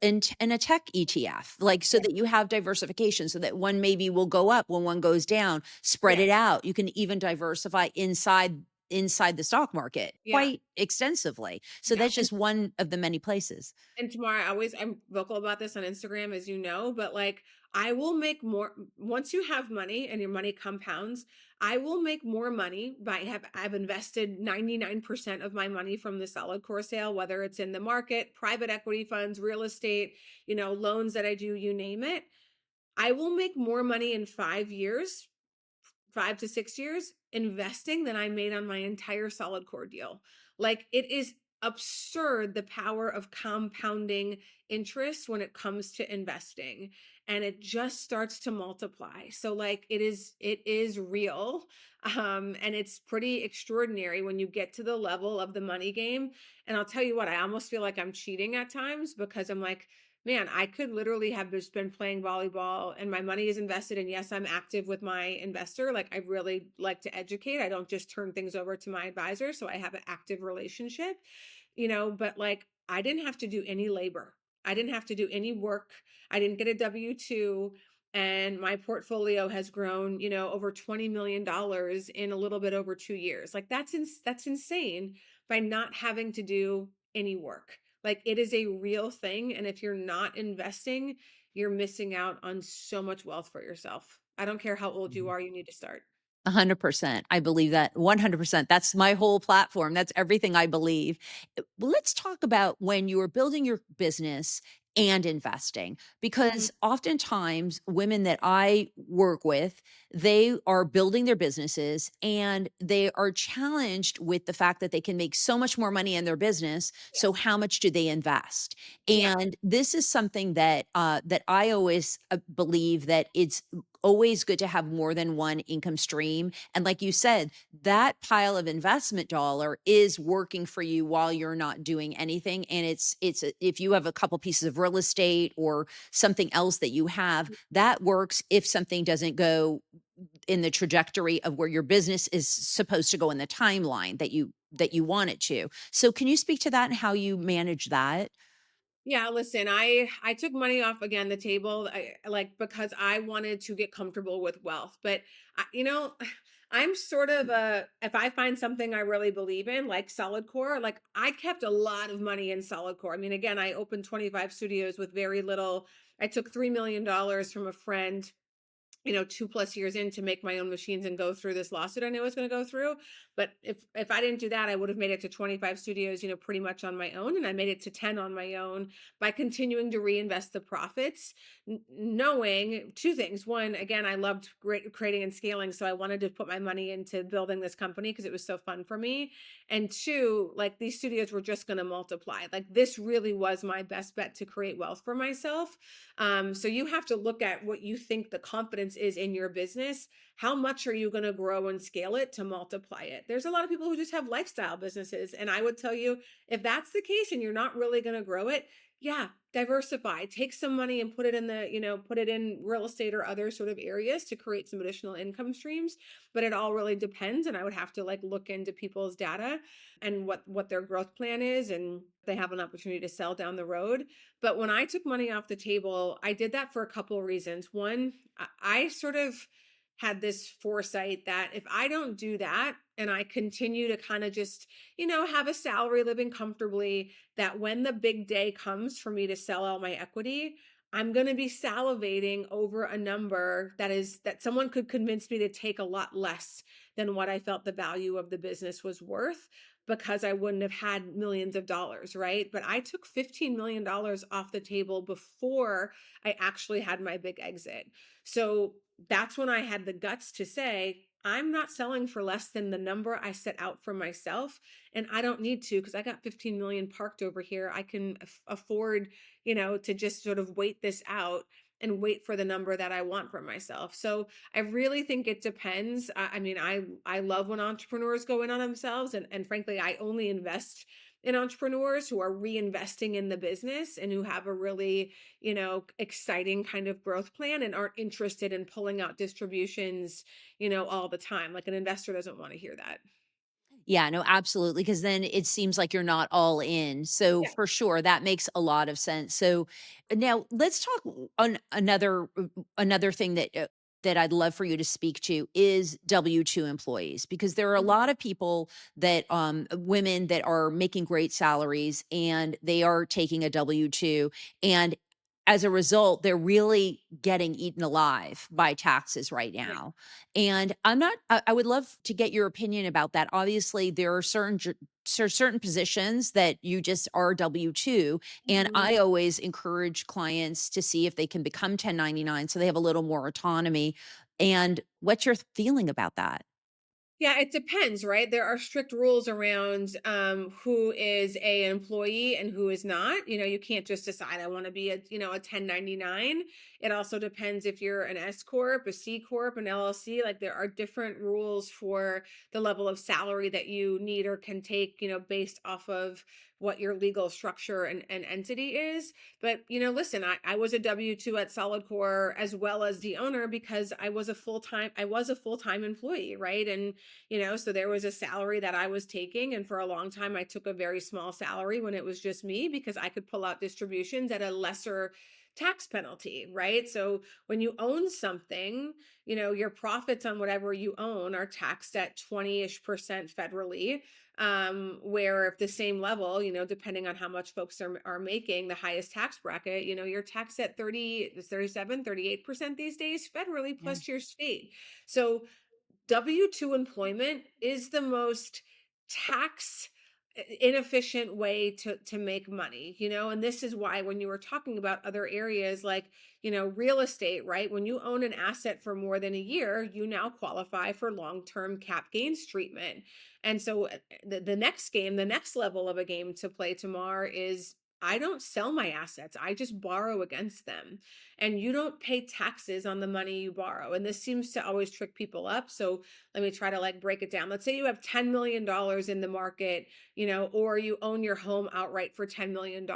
in a tech ETF, like so Yeah. that you have diversification so that one maybe will go up when one goes down, spread Yeah. it out. You can even diversify inside the stock market Yeah. quite extensively. So Yeah. that's just one of the many places. And Tamar, I'm vocal about this on Instagram, as you know, but like, I will make more once you have money and your money compounds. I will make more money I've invested 99% of my money from the solid core sale, whether it's in the market, private equity funds, real estate, loans that I do, you name it. I will make more money in 5 years, 5 to 6 years investing than I made on my entire solid core deal. Like, it is absurd the power of compounding interest when it comes to investing, and it just starts to multiply. So like, it is real. And it's pretty extraordinary when you get to the level of the money game. And I'll tell you what, I almost feel like I'm cheating at times because I'm like, man, I could literally have just been playing volleyball and my money is invested. And yes, I'm active with my investor. Like, I really like to educate. I don't just turn things over to my advisor. So I have an active relationship, but like, I didn't have to do any labor. I didn't have to do any work. I didn't get a W 2. And my portfolio has grown, over $20 million in a little bit over 2 years. Like, that's insane by not having to do any work. Like, it is a real thing, and if you're not investing, you're missing out on so much wealth for yourself. I don't care how old you are, you need to start. 100%. I believe that 100%. That's my whole platform. That's everything I believe. Well, let's talk about when you are building your business and investing, Mhm. because oftentimes women that I work with, they are building their businesses and they are challenged with the fact that they can make so much more money in their business. Yeah. So how much do they invest? Yeah. And this is something that I always believe that it's always good to have more than one income stream. And like you said, that pile of investment dollar is working for you while you're not doing anything. And if you have a couple pieces of real estate or something else that you have, that works if something doesn't go in the trajectory of where your business is supposed to go in the timeline that you want it to. So can you speak to that and how you manage that? Yeah, listen, I took money off again the table, like, because I wanted to get comfortable with wealth. But I'm sort of a, if I find something I really believe in, like solid core, like, I kept a lot of money in solid core. I mean, again, I opened 25 studios with very little. I took $3 million from a friend 2+ years in to make my own machines and go through this lawsuit I knew I was going to go through. But if I didn't do that, I would have made it to 25 studios, pretty much on my own. And I made it to 10 on my own by continuing to reinvest the profits, knowing two things. One, again, I loved creating and scaling. So I wanted to put my money into building this company because it was so fun for me. And two, like these studios were just going to multiply. Like this really was my best bet to create wealth for myself. So you have to look at what you think the confidence is in your business. How much are you going to grow and scale it to multiply it? There's a lot of people who just have lifestyle businesses. And I would tell you, if that's the case and you're not really going to grow it, yeah, diversify. Take some money and put it in put it in real estate or other sort of areas to create some additional income streams. But it all really depends. And I would have to like look into people's data and what their growth plan is and they have an opportunity to sell down the road. But when I took money off the table, I did that for a couple of reasons. One, I sort of had this foresight that if I don't do that and I continue to kind of just, have a salary living comfortably, that when the big day comes for me to sell all my equity, I'm going to be salivating over a number that someone could convince me to take a lot less than what I felt the value of the business was worth because I wouldn't have had millions of dollars, right? But I took $15 million off the table before I actually had my big exit. So that's when I had the guts to say, I'm not selling for less than the number I set out for myself. And I don't need to because I got 15 million parked over here. I can afford, to just sort of wait this out and wait for the number that I want for myself. So I really think it depends. I mean, I love when entrepreneurs go in on themselves, and frankly, I only invest in entrepreneurs who are reinvesting in the business and who have a really, exciting kind of growth plan and aren't interested in pulling out distributions, all the time. Like an investor doesn't want to hear that. Yeah, no, absolutely. Because then it seems like you're not all in. So Yeah. for sure, that makes a lot of sense. So now let's talk on another thing that I'd love for you to speak to is W-2 employees, because there are a Mhm. lot of people that women that are making great salaries and they are taking a W-2, and as a result, they're really getting eaten alive by taxes right Yeah. now. And I would love to get your opinion about that. Obviously, there are certain positions that you just are W-2, and Mhm. I always encourage clients to see if they can become 1099 so they have a little more autonomy. And what's your feeling about that? Yeah, it depends, right? There are strict rules around who is a employee and who is not. You can't just decide I want to be a 1099. It also depends if you're an S corp, a C corp, an LLC. Like there are different rules for the level of salary that you need or can take, based off of what your legal structure and entity is. But listen, I was a W-2 at solidcore as well as the owner because I was a full-time employee, right? And so there was a salary that I was taking. And for a long time, I took a very small salary when it was just me because I could pull out distributions at a lesser tax penalty, right? So when you own something, your profits on whatever you own are taxed at 20-ish% federally. Where if the same level, depending on how much folks are making, the highest tax bracket, you're taxed at 30, 37, 38% these days federally Yeah. plus your state. So W-2 employment is the most tax inefficient way to make money, and this is why when you were talking about other areas like, real estate, right? When you own an asset for more than a year, you now qualify for long-term cap gains treatment. And so the next game, the next level of a game to play tomorrow is I don't sell my assets. I just borrow against them. And you don't pay taxes on the money you borrow. And this seems to always trick people up. So let me try to like break it down. Let's say you have $10 million in the market, or you own your home outright for $10 million.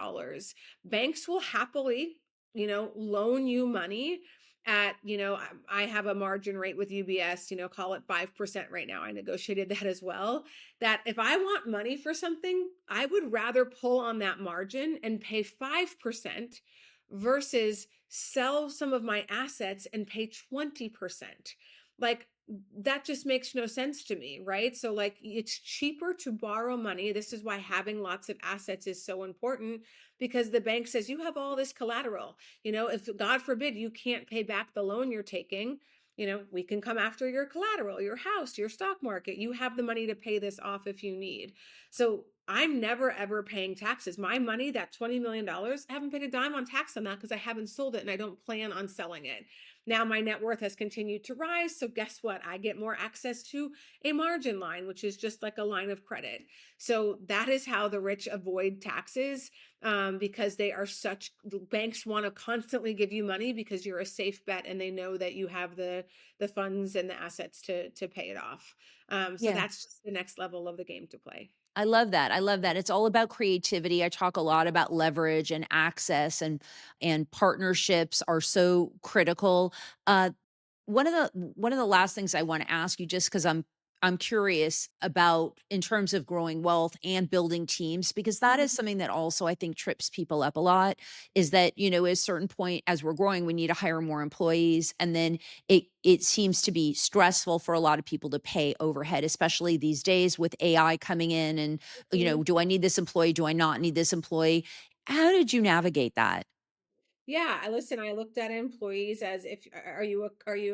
Banks will happily, loan you money at, I have a margin rate with UBS, call it 5% right now. I negotiated that as well. That if I want money for something, I would rather pull on that margin and pay 5% versus sell some of my assets and pay 20%. Like that just makes no sense to me, right? So like it's cheaper to borrow money. This is why having lots of assets is so important because the bank says you have all this collateral. If God forbid you can't pay back the loan you're taking, we can come after your collateral, your house, your stock market. You have the money to pay this off if you need. So I'm never ever paying taxes. My money, that $20 million, I haven't paid a dime on tax on that because I haven't sold it and I don't plan on selling it. Now my net worth has continued to rise. So guess what? I get more access to a margin line, which is just like a line of credit. So that is how the rich avoid taxes, because they are such banks want to constantly give you money because you're a safe bet and they know that you have the funds and the assets to pay it off. So Yeah. that's just the next level of the game to play. I love that. I love that. It's all about creativity. I talk a lot about leverage and access, and partnerships are so critical. Uh one of the last things I want to ask you, just because I'm curious about in terms of growing wealth and building teams, because that is Mhm. something that also I think trips people up a lot, is that, at a certain point as we're growing, we need to hire more employees. And then it seems to be stressful for a lot of people to pay overhead, especially these days with AI coming in and, Mhm. do I need this employee? Do I not need this employee? How did you navigate that? Yeah, I listen, I looked at employees as if are you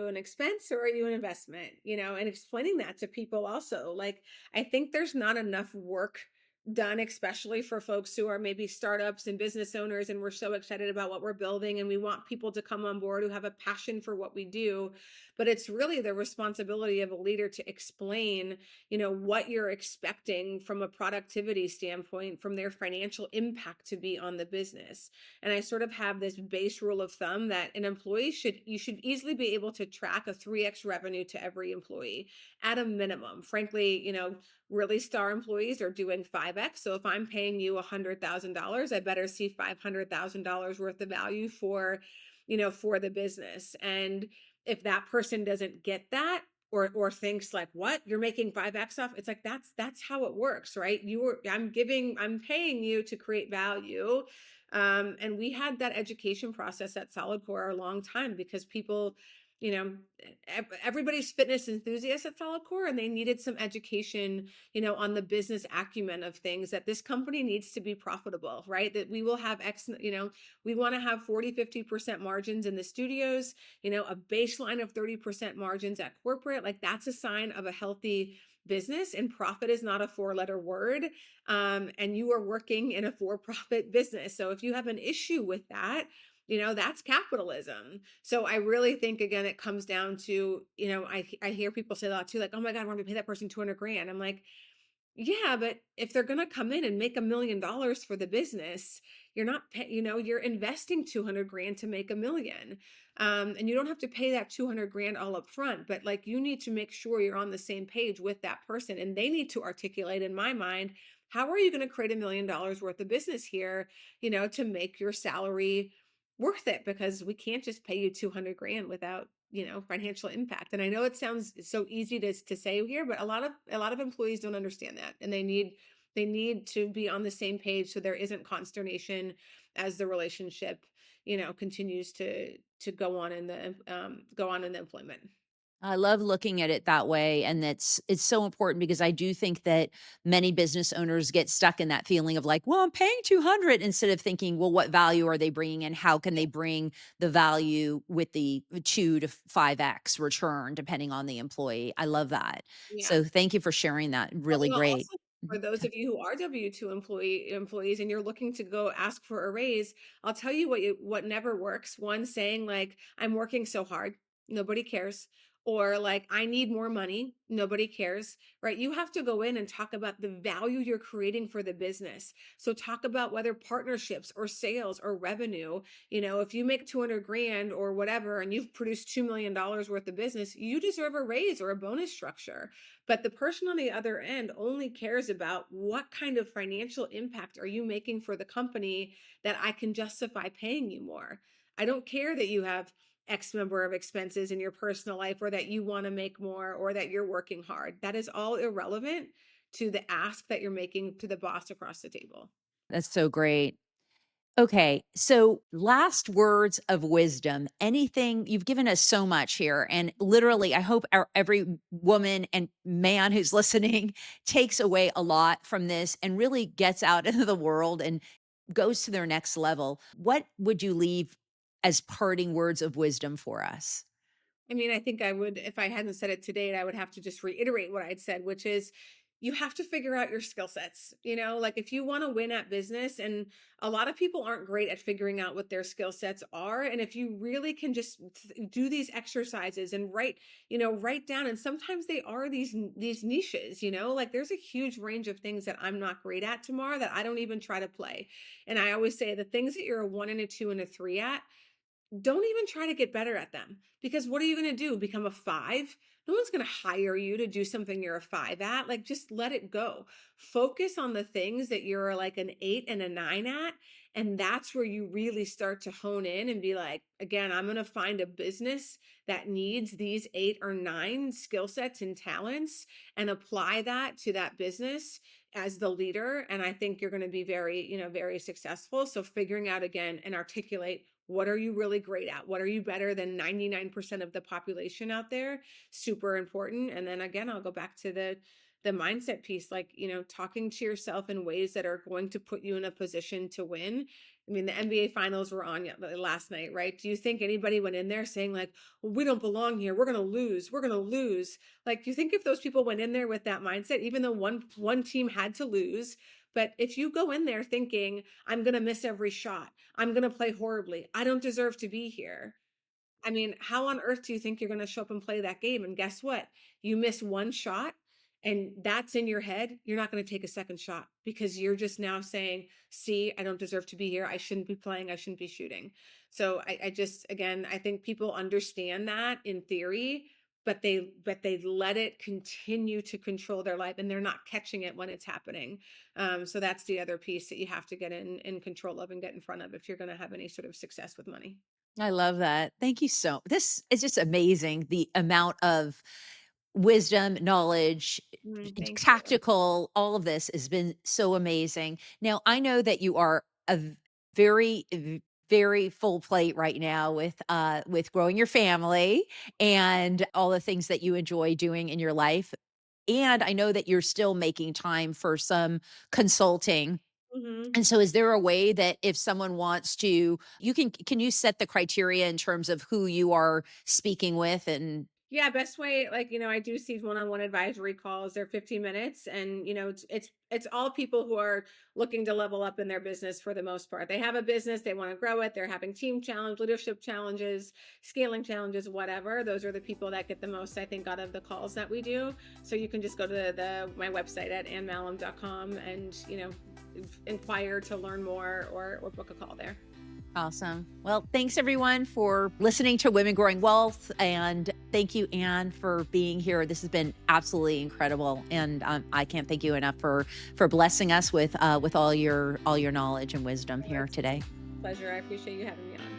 an expense or are you an investment, and explaining that to people also. Like I think there's not enough work done, especially for folks who are maybe startups and business owners, and we're so excited about what we're building and we want people to come on board who have a passion for what we do. But it's really the responsibility of a leader to explain, what you're expecting from a productivity standpoint, from their financial impact to be on the business. And I sort of have this base rule of thumb that an employee you should easily be able to track a 3x revenue to every employee at a minimum. Frankly, really star employees are doing 5x. So if I'm paying you $100,000, I better see $500,000 worth of value for the business. And if that person doesn't get that, or thinks like, what, you're making 5x off, it's like that's how it works, right? I'm paying you to create value. And we had that education process at solidcore a long time because people, everybody's fitness enthusiasts at solidcore, and they needed some education, on the business acumen of things, that this company needs to be profitable, right? That we will have we want to have 40-50% margins in the studios, a baseline of 30% margins at corporate. Like that's a sign of a healthy business, and profit is not a four-letter word. And you are working in a for-profit business. So if you have an issue with that, that's capitalism. So I really think, again, it comes down to, I hear people say a lot too, like, oh my God, we're gonna pay that person 200 grand. I'm like, yeah, but if they're gonna come in and make $1 million for the business, you're investing 200 grand to make a million. And you don't have to pay that 200 grand all up front, but like you need to make sure you're on the same page with that person. And they need to articulate, in my mind, how are you going to create $1 million worth of business here, to make your salary worth it? Because we can't just pay you 200 grand without financial impact. And I know it sounds so easy to say here, but a lot of employees don't understand that, and they need to be on the same page so there isn't consternation as the relationship continues to go on in the employment. I love looking at it that way, and it's so important because I do think that many business owners get stuck in that feeling of like, "Well, I'm paying 200," instead of thinking, "Well, what value are they bringing and how can they bring the value with the 2 to 5x return depending on the employee." I love that. Yeah. So thank you for sharing that. Well, Really great. also for Mhm. those of you who are W-2 employees and you're looking to go ask for a raise, I'll tell you what never works. One, saying like, I'm working so hard, nobody cares. Or like, I need more money, nobody cares, right? You have to go in and talk about the value you're creating for the business. So talk about whether partnerships or sales or revenue, if you make 200 grand or whatever and you've produced $2 million worth of business, you deserve a raise or a bonus structure. But the person on the other end only cares about what kind of financial impact are you making for the company that I can justify paying you more. I don't care that you have X number of expenses in your personal life, or that you want to make more, or that you're working hard. That is all irrelevant to the ask that you're making to the boss across the table. That's so great. Okay, so last words of wisdom. Anything you've given us so much here, and literally, I hope every woman and man who's listening takes away a lot from this and really gets out into the world and goes to their next level. What would you leave as parting words of wisdom for us? I mean, I think I would, if I hadn't said it to date, I would have to just reiterate what I'd said, which is you have to figure out your skill sets. Like if you want to win at business, and a lot of people aren't great at figuring out what their skill sets are. And if you really can just do these exercises and write down, and sometimes they are these niches, like there's a huge range of things that I'm not great at tomorrow that I don't even try to play. And I always say the things that you're a one and a two and a three at, don't even try to get better at them, because what are you going to do? Become a five? No one's going to hire you to do something you're a five at. Like, just let it go. Focus on the things that you're like an eight and a nine at. And that's where you really start to hone in and be like, again, I'm going to find a business that needs these eight or nine skill sets and talents and apply that to that business as the leader. And I think you're going to be very successful. So figuring out again and articulate, what are you really great at? What are you better than 99% of the population out there? Super important. And then again, I'll go back to the mindset piece, like, talking to yourself in ways that are going to put you in a position to win. I mean, the NBA finals were on last night, right? Do you think anybody went in there saying like, well, we don't belong here. We're going to lose. We're going to lose. Like, do you think if those people went in there with that mindset, even though one team had to lose, but if you go in there thinking, I'm going to miss every shot, I'm going to play horribly, I don't deserve to be here. I mean, how on earth do you think you're going to show up and play that game? And guess what? You miss one shot and that's in your head. You're not going to take a second shot because you're just now saying, see, I don't deserve to be here. I shouldn't be playing. I shouldn't be shooting. So I just, again, I think people understand that in theory, but they let it continue to control their life, and they're not catching it when it's happening. So that's the other piece that you have to get in control of and get in front of if you're going to have any sort of success with money. I love that. Thank you so this is just amazing, the amount of wisdom, knowledge, Thank you. tactical, all of this has been so amazing. Now, I know that you are a very, very full plate right now with growing your family and all the things that you enjoy doing in your life. And I know that you're still making time for some consulting. Mhm. And so is there a way that if someone wants to, can you set the criteria in terms of who you are speaking with and Yeah, best way, like, I do see one-on-one advisory calls. They're 15 minutes, and it's all people who are looking to level up in their business for the most part. They have a business, they want to grow it, they're having team challenge, leadership challenges, scaling challenges, whatever. Those are the people that get the most, I think, out of the calls that we do. So you can just go to the my website at annmahlum.com and, inquire to learn more, or book a call there. Awesome. Well, thanks everyone for listening to Women Growing Wealth. And thank you, Anne, for being here. This has been absolutely incredible. And I can't thank you enough for blessing us with all your knowledge and wisdom here today. Pleasure. I appreciate you having me on.